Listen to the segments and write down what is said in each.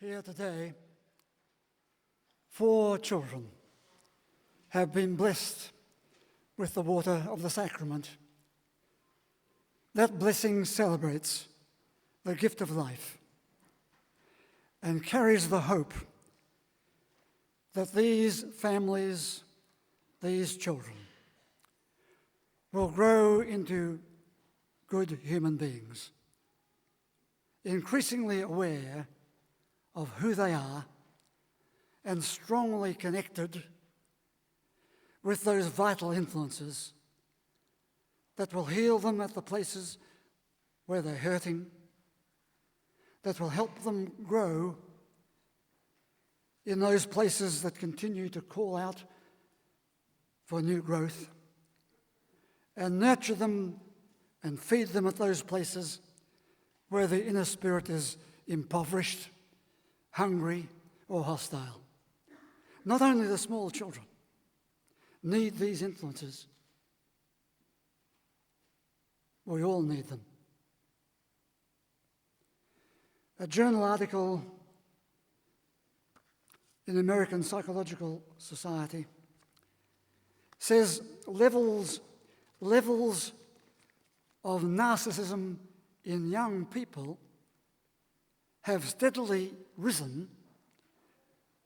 Here today, 4 children have been blessed with the water of the sacrament. That blessing celebrates the gift of life and carries the hope that these families, these children, will grow into good human beings, increasingly aware of who they are and strongly connected with those vital influences that will heal them at the places where they're hurting, that will help them grow in those places that continue to call out for new growth, and nurture them and feed them at those places where the inner spirit is impoverished, hungry, or hostile. Not only the small children need these influences, we all need them. A journal article in American Psychological Society says levels of narcissism in young people have steadily risen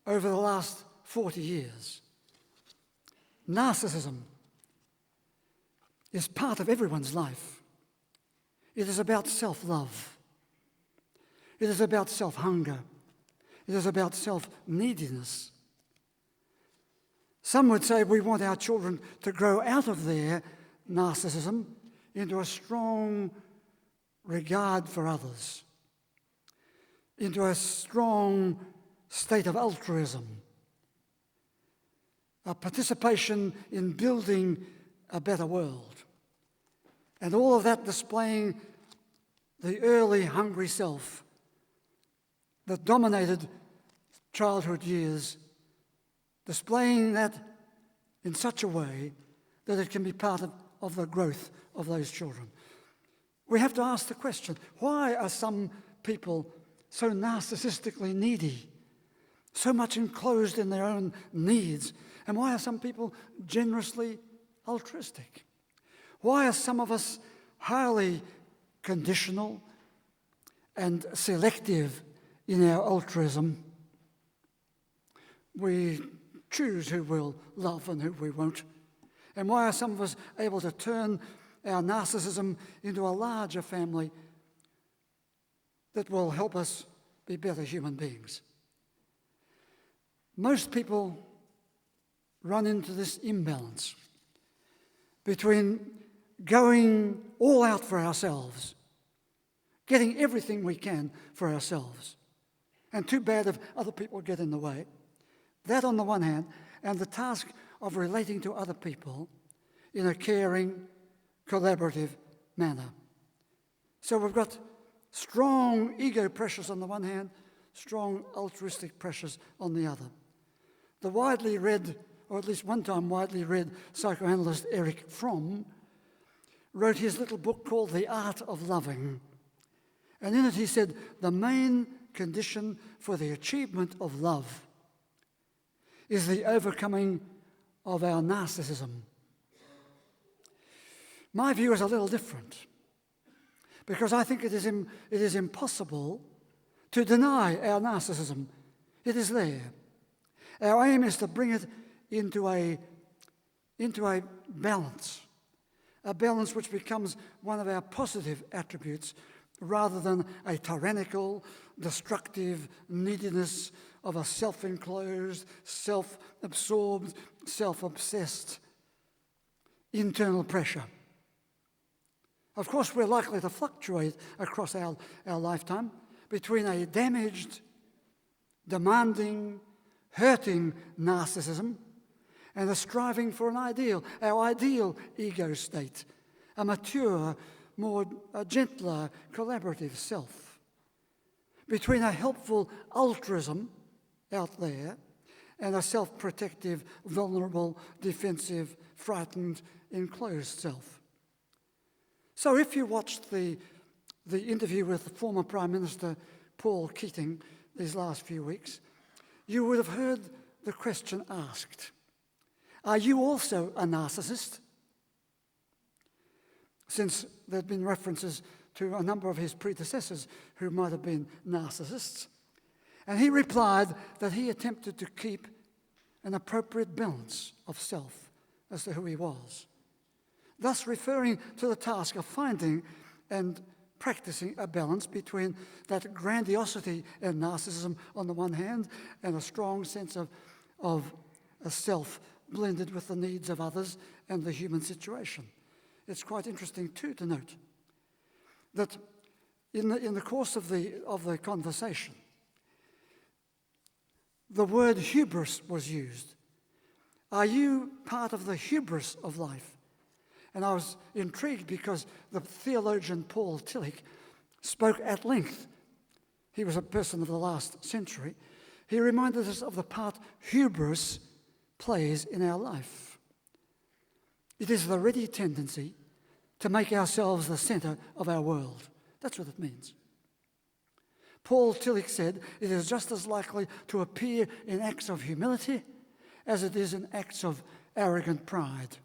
over the last 40 years. Narcissism is part of everyone's life. It is about self-love. It is about self-hunger. It is about self-neediness. Some would say we want our children to grow out of their narcissism into a strong regard for others, into a strong state of altruism, a participation in building a better world, and all of that displaying the early hungry self that dominated childhood years, displaying that in such a way that it can be part of the growth of those children. We have to ask the question, why are some people so narcissistically needy, so much enclosed in their own needs? And why are some people generously altruistic? Why are some of us highly conditional and selective in our altruism? We choose who we'll love and who we won't. And why are some of us able to turn our narcissism into a larger family that will help us be better human beings? Most people run into this imbalance between going all out for ourselves, getting everything we can for ourselves, and too bad if other people get in the way. That on the one hand, and the task of relating to other people in a caring, collaborative manner. So we've got strong ego pressures on the one hand, strong altruistic pressures on the other. The widely read, or at least one time widely read, psychoanalyst Erich Fromm wrote his little book called The Art of Loving. And in it he said, the main condition for the achievement of love is the overcoming of our narcissism. My view is a little different, because I think it is impossible to deny our narcissism. It is there. Our aim is to bring it into a balance which becomes one of our positive attributes rather than a tyrannical, destructive neediness of a self-enclosed, self-absorbed, self-obsessed internal pressure. Of course, we're likely to fluctuate across our lifetime between a damaged, demanding, hurting narcissism and a striving for an ideal, our ideal ego state, a mature, a gentler, collaborative self. Between a helpful altruism out there and a self-protective, vulnerable, defensive, frightened, enclosed self. So if you watched the interview with the former Prime Minister Paul Keating these last few weeks, you would have heard the question asked, are you also a narcissist? Since there had been references to a number of his predecessors who might have been narcissists. And he replied that he attempted to keep an appropriate balance of self as to who he was, thus referring to the task of finding and practicing a balance between that grandiosity and narcissism on the one hand and a strong sense of a self blended with the needs of others and the human situation. It's quite interesting too to note that in the course of the conversation, the word hubris was used. Are you part of the hubris of life? And I was intrigued because the theologian Paul Tillich spoke at length. He was a person of the last century. He reminded us of the part hubris plays in our life. It is the ready tendency to make ourselves the centre of our world. That's what it means. Paul Tillich said, it is just as likely to appear in acts of humility as it is in acts of arrogant pride.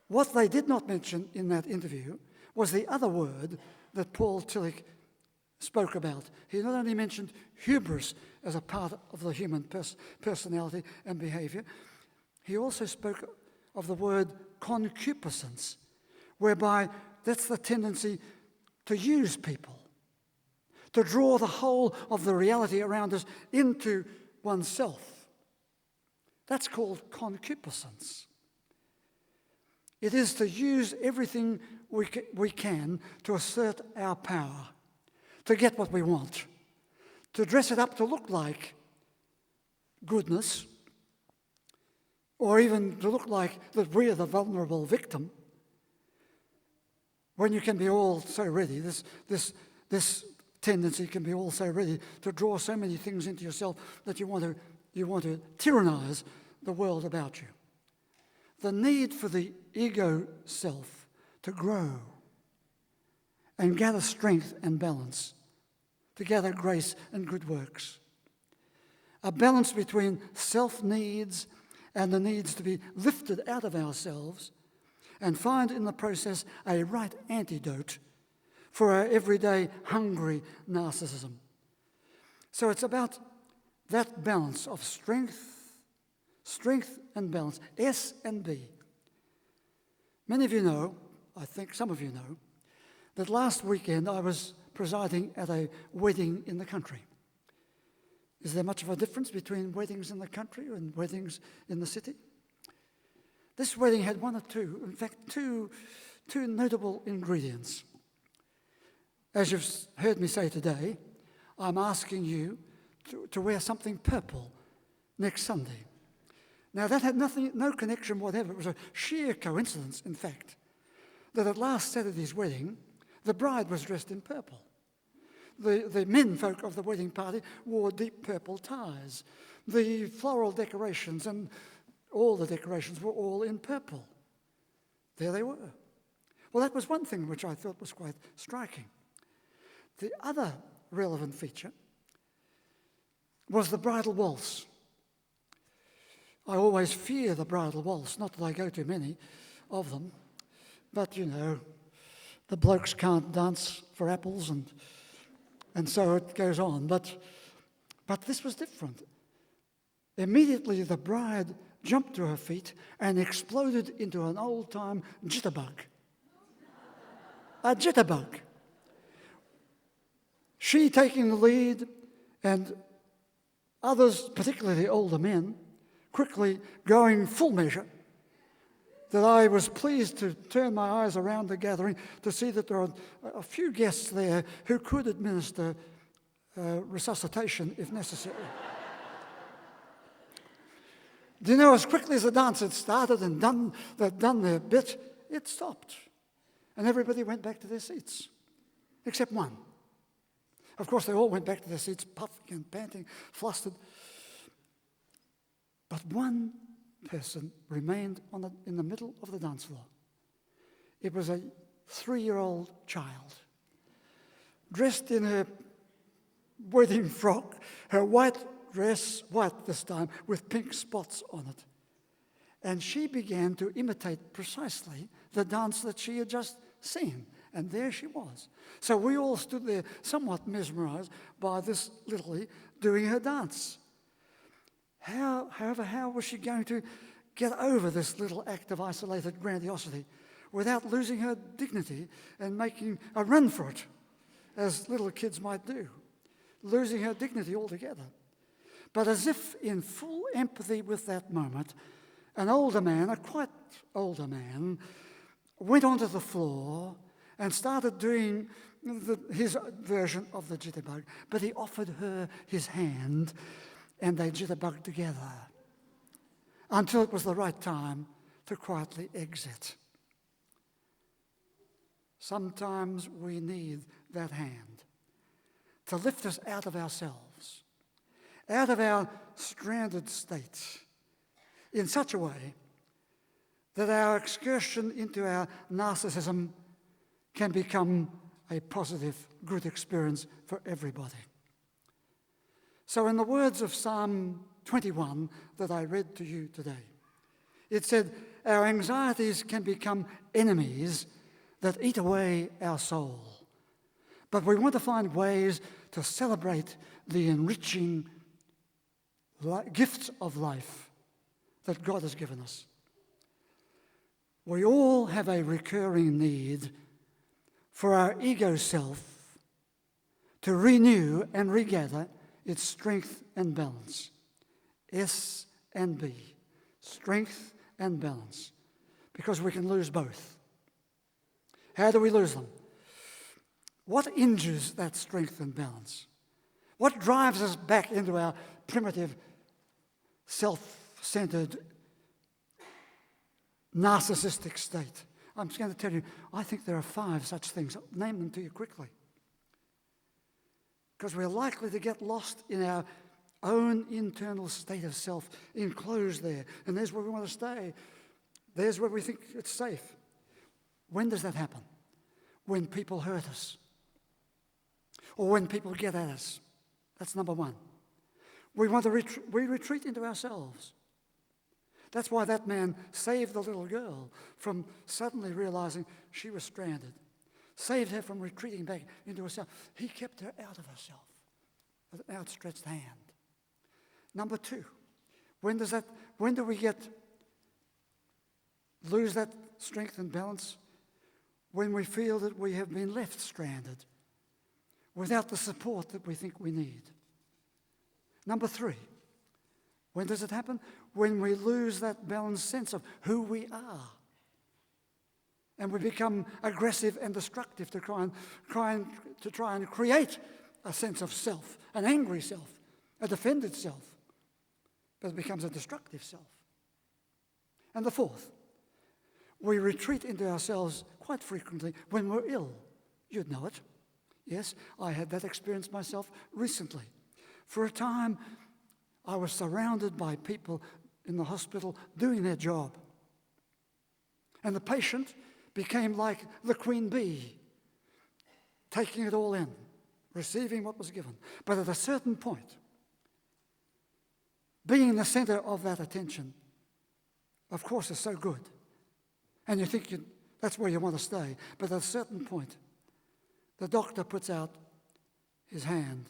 What they did not mention in that interview was the other word that Paul Tillich spoke about. He not only mentioned hubris as a part of the human personality and behaviour, he also spoke of the word concupiscence, whereby that's the tendency to use people, to draw the whole of the reality around us into oneself. That's called concupiscence. It is to use everything we can to assert our power, to get what we want, to dress it up to look like goodness, or even to look like that we are the vulnerable victim, when you can be all so ready, this tendency can be all so ready to draw so many things into yourself that you want to tyrannize the world about you. The need for the ego self to grow and gather strength and balance, to gather grace and good works. A balance between self-needs and the needs to be lifted out of ourselves and find in the process a right antidote for our everyday hungry narcissism. So it's about that balance of strength and balance, S and B. Many of you know, I think some of you know, that last weekend I was presiding at a wedding in the country. Is there much of a difference between weddings in the country and weddings in the city? This wedding had one or two, in fact, two notable ingredients. As you've heard me say today, I'm asking you to wear something purple next Sunday. Now, that had no connection whatever. It was a sheer coincidence, in fact, that at last Saturday's wedding, the bride was dressed in purple. The menfolk of the wedding party wore deep purple ties. The floral decorations and all the decorations were all in purple. There they were. Well, that was one thing which I thought was quite striking. The other relevant feature was the bridal waltz. I always fear the bridal waltz, not that I go to many of them, but, you know, the blokes can't dance for apples and so it goes on. But this was different. Immediately the bride jumped to her feet and exploded into an old-time jitterbug. A jitterbug. She taking the lead and others, particularly the older men, quickly going full measure, that I was pleased to turn my eyes around the gathering to see that there are a few guests there who could administer resuscitation if necessary. Do you know, as quickly as the dance had started and done their bit, it stopped. And everybody went back to their seats, except one. Of course, they all went back to their seats, puffing and panting, flustered. But one person remained in the middle of the dance floor. It was a 3-year-old child, dressed in her wedding frock, her white dress, white this time, with pink spots on it. And she began to imitate precisely the dance that she had just seen. And there she was. So we all stood there somewhat mesmerized by this Little doing her dance. However, how was she going to get over this little act of isolated grandiosity without losing her dignity and making a run for it, as little kids might do, losing her dignity altogether? But as if in full empathy with that moment, an older man, a quite older man, went onto the floor and started doing his version of the jitterbug, but he offered her his hand and they jitterbugged together until it was the right time to quietly exit. Sometimes we need that hand to lift us out of ourselves, out of our stranded state, in such a way that our excursion into our narcissism can become a positive, good experience for everybody. So in the words of Psalm 21 that I read to you today, it said, our anxieties can become enemies that eat away our soul. But we want to find ways to celebrate the enriching gifts of life that God has given us. We all have a recurring need for our ego self to renew and regather its strength and balance. S and B, strength and balance, because we can lose both. How do we lose them? What injures that strength and balance? What drives us back into our primitive, self-centered, narcissistic state? I'm just going to tell you, I think there are 5 such things. I'll name them to you quickly. Because we're likely to get lost in our own internal state of self, enclosed there. And there's where we want to stay. There's where we think it's safe. When does that happen? When people hurt us. Or when people get at us. That's number 1. We want to retreat into ourselves. That's why that man saved the little girl from suddenly realizing she was stranded. Saved her from retreating back into herself. He kept her out of herself with an outstretched hand. Number 2, when do we lose that strength and balance? When we feel that we have been left stranded without the support that we think we need. Number 3, when does it happen? When we lose that balanced sense of who we are. And we become aggressive and destructive to try and create a sense of self, an angry self, a defended self. But it becomes a destructive self. And the 4th, we retreat into ourselves quite frequently when we're ill. You'd know it. Yes, I had that experience myself recently. For a time, I was surrounded by people in the hospital doing their job. And the patient became like the queen bee, taking it all in, receiving what was given. But at a certain point, being the center of that attention, of course, is so good. And you think that's where you want to stay. But at a certain point, the doctor puts out his hand,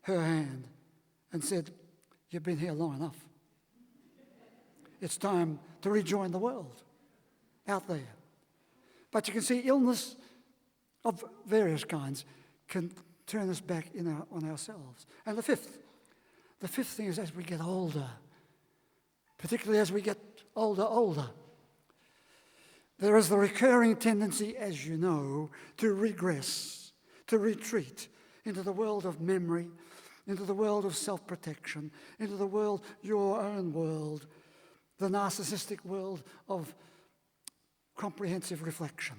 her hand, and said, you've been here long enough. It's time to rejoin the world out there. But you can see illness of various kinds can turn us back on ourselves. And the fifth thing is as we get older, particularly as we get older, there is the recurring tendency, as you know, to regress, to retreat into the world of memory, into the world of self-protection, into the world, your own world, the narcissistic world of comprehensive reflection.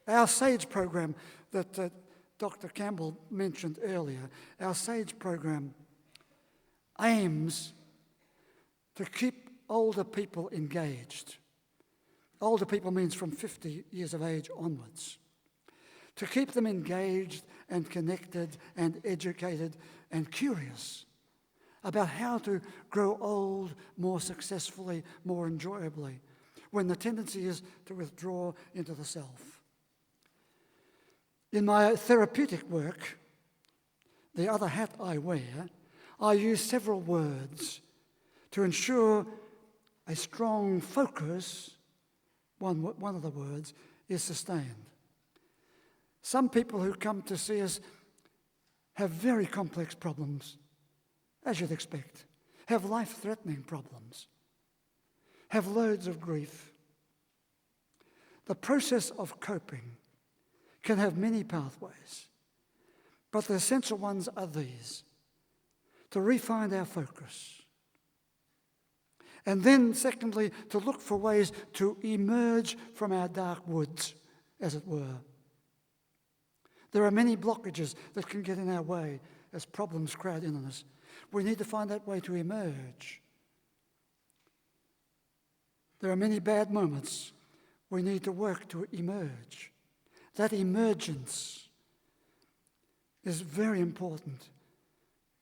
Our SAGE program that Dr. Campbell mentioned earlier, our SAGE program aims to keep older people engaged. Older people means from 50 years of age onwards. to keep them engaged and connected and educated and curious about how to grow old more successfully, more enjoyably, when the tendency is to withdraw into the self. In my therapeutic work, the other hat I wear, I use several words to ensure a strong focus. One of the words is sustained. Some people who come to see us have very complex problems, as you'd expect, have life-threatening problems, have loads of grief. The process of coping can have many pathways, but the essential ones are these: to refine our focus, and then, secondly, to look for ways to emerge from our dark woods, as it were. There are many blockages that can get in our way as problems crowd in on us. We need to find that way to emerge. There are many bad moments. We need to work to emerge. That emergence is very important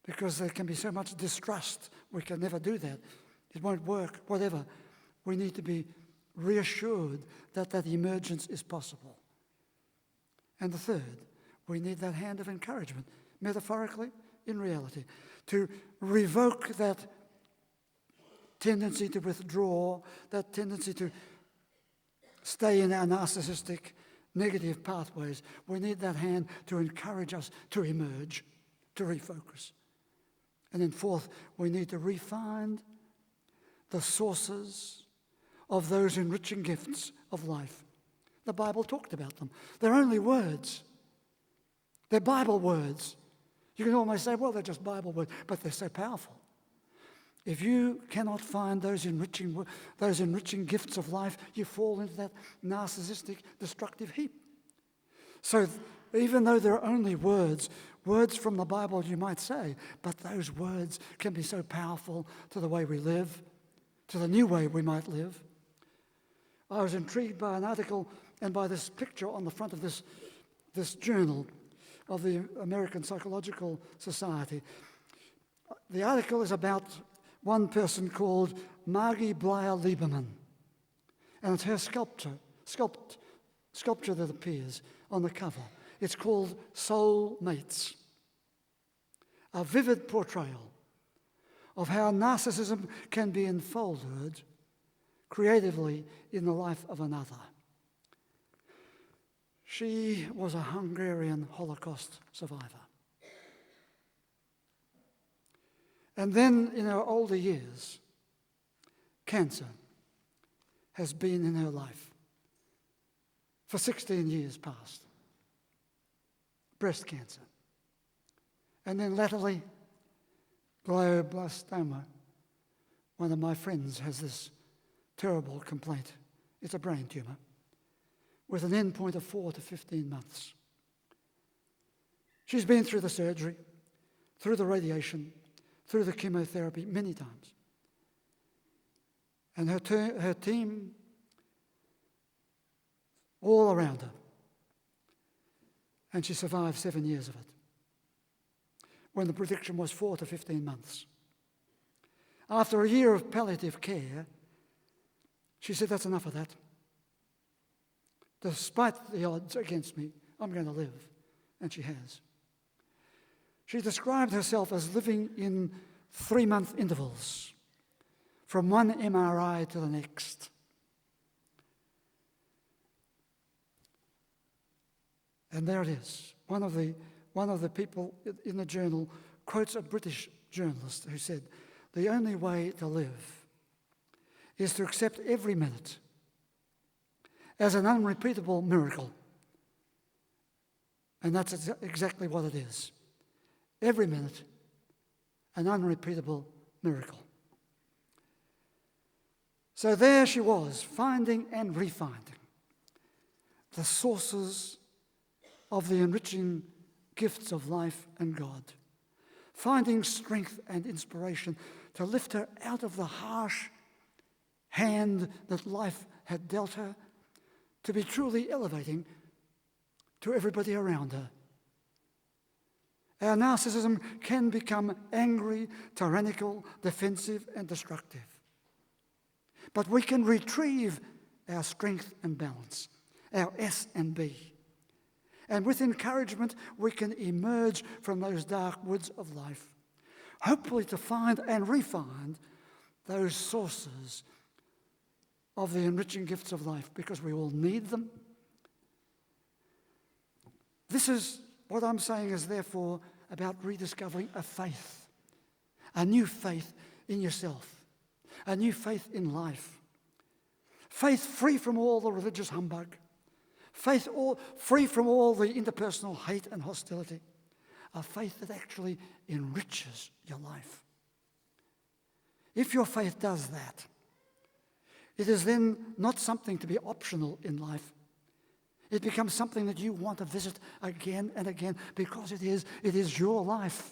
because there can be so much distrust. We can never do that. It won't work, whatever. We need to be reassured that that emergence is possible. And the third, we need that hand of encouragement, metaphorically, in reality, to revoke that tendency to withdraw, that tendency to stay in our narcissistic, negative pathways. We need that hand to encourage us to emerge, to refocus. And then fourth, we need to refine the sources of those enriching gifts of life. The Bible talked about them. They're only words. They're Bible words. You can almost say, well, they're just Bible words, but they're so powerful. If you cannot find those enriching gifts of life, you fall into that narcissistic, destructive heap. So even though they're only words from the Bible, you might say, but those words can be so powerful to the way we live, to the new way we might live. I was intrigued by an article and by this picture on the front of this journal of the American Psychological Society. The article is about one person called Margie Bleyer-Lieberman, and it's her sculpture that appears on the cover. It's called Soul Mates, a vivid portrayal of how narcissism can be enfolded creatively in the life of another. She was a Hungarian Holocaust survivor. And then in her older years, cancer has been in her life for 16 years past. Breast cancer. And then latterly, glioblastoma. One of my friends has this terrible complaint. It's a brain tumor with an endpoint of 4 to 15 months. She's been through the surgery, through the radiation, through the chemotherapy many times. And her team all around her. And she survived 7 years of it, when the prediction was 4 to 15 months. After a year of palliative care, she said, that's enough of that. Despite the odds against me, I'm going to live. And she has. She described herself as living in 3-month intervals, from one MRI to the next. And there it is. One of the people in the journal quotes a British journalist who said, the only way to live is to accept every minute as an unrepeatable miracle. And that's exactly what it is. Every minute, an unrepeatable miracle. So there she was, finding and refinding the sources of the enriching gifts of life and God, finding strength and inspiration to lift her out of the harsh hand that life had dealt her, to be truly elevating to everybody around her. Our narcissism can become angry, tyrannical, defensive, and destructive. But we can retrieve our strength and balance, our S and B. And with encouragement, we can emerge from those dark woods of life, hopefully to find and refine those sources of the enriching gifts of life, because we all need them. This is what I'm saying is therefore about rediscovering a faith, a new faith in yourself, a new faith in life. Faith free from all the religious humbug. Faith free from all the interpersonal hate and hostility. A faith that actually enriches your life. If your faith does that, it is then not something to be optional in life. It becomes something that you want to visit again and again because it is your life.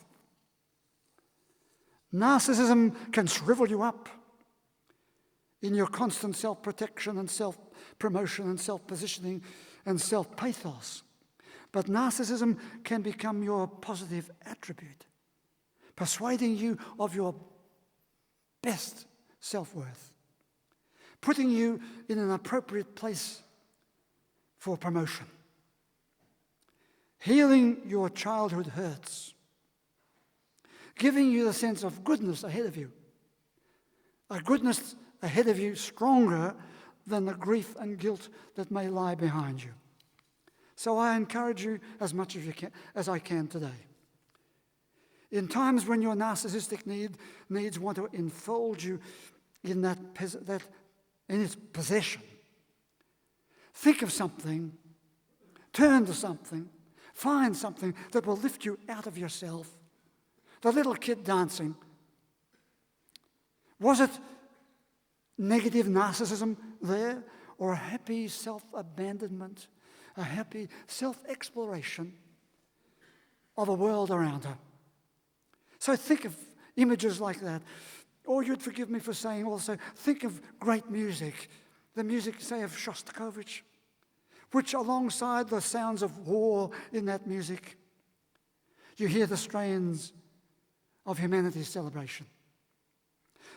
Narcissism can shrivel you up in your constant self-protection and self-promotion and self-positioning and self-pathos. But narcissism can become your positive attribute, persuading you of your best self-worth, putting you in an appropriate place for promotion, healing your childhood hurts, giving you the sense of goodness ahead of you, a goodness ahead of you stronger than the grief and guilt that may lie behind you. So I encourage you as much as I can today. In times when your narcissistic needs want to enfold you in that in its possession, think of something, turn to something, find something that will lift you out of yourself. The little kid dancing. Was it negative narcissism there, or a happy self-abandonment, a happy self-exploration of a world around her? So think of images like that. Or you'd forgive me for saying also, think of great music, the music, say, of Shostakovich, which alongside the sounds of war in that music, you hear the strains of humanity's celebration.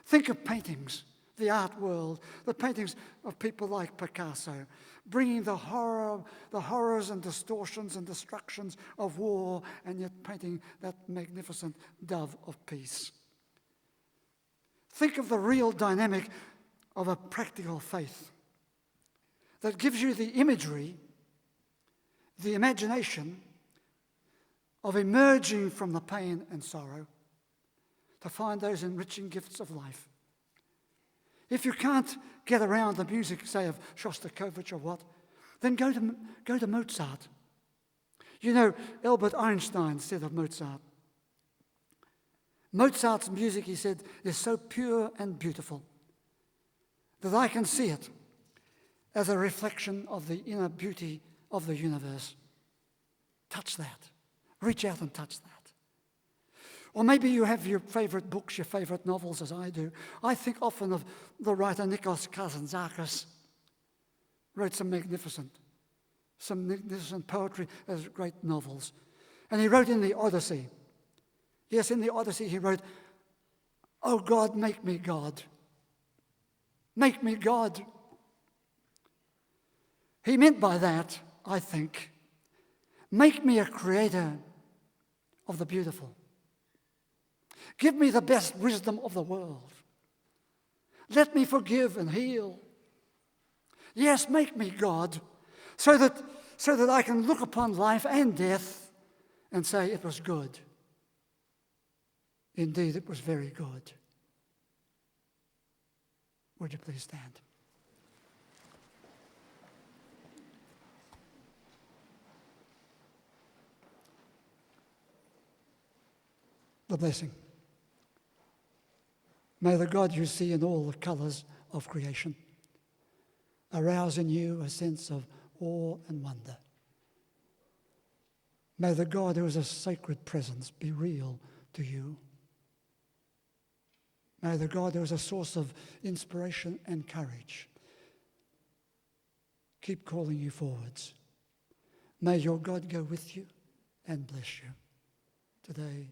Think of paintings, the art world, the paintings of people like Picasso, bringing the horrors and distortions and destructions of war, and yet painting that magnificent dove of peace. Think of the real dynamic of a practical faith that gives you the imagery, the imagination of emerging from the pain and sorrow to find those enriching gifts of life. If you can't get around the music, say, of Shostakovich or what, then go to Mozart. You know, Albert Einstein said of Mozart, Mozart's music, he said, is so pure and beautiful that I can see it as a reflection of the inner beauty of the universe. Touch that. Reach out and touch that. Or maybe you have your favorite books, your favorite novels, as I do. I think often of the writer Nikos Kazantzakis. Wrote some magnificent poetry as great novels. And he wrote in the Odyssey. Yes, in the Odyssey he wrote, "Oh God, make me God. Make me God." He meant by that, I think, make me a creator of the beautiful. Give me the best wisdom of the world. Let me forgive and heal. Yes, make me God, so that I can look upon life and death and say it was good. Indeed, it was very good. Would you please stand? The blessing. May the God you see in all the colours of creation arouse in you a sense of awe and wonder. May the God who is a sacred presence be real to you. May the God who is a source of inspiration and courage keep calling you forwards. May your God go with you and bless you today